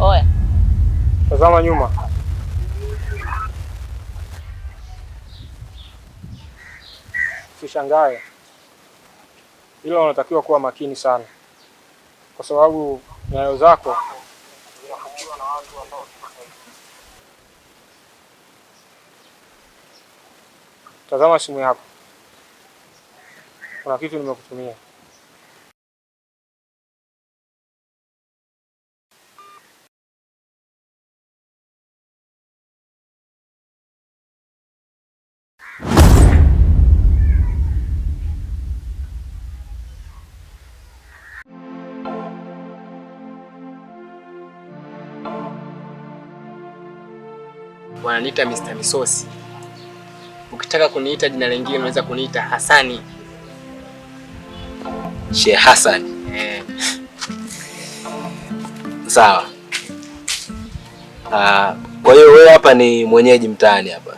Oya. Tazama nyuma. Usishangae. Ila unatakiwa kuwa makini sana. Kwa sababu nyayo zako zinafukiwa na watu ambao tazama simu yako. Kuna kitu nimekutumia. Wananiita Mr. Misosi. Ukitaka kuniita jina lingine unaweza kuniita Hasani. Sheikh Hassan. Sawa. Kwa hiyo wewe hapa ni mwenyeji mtaani hapa?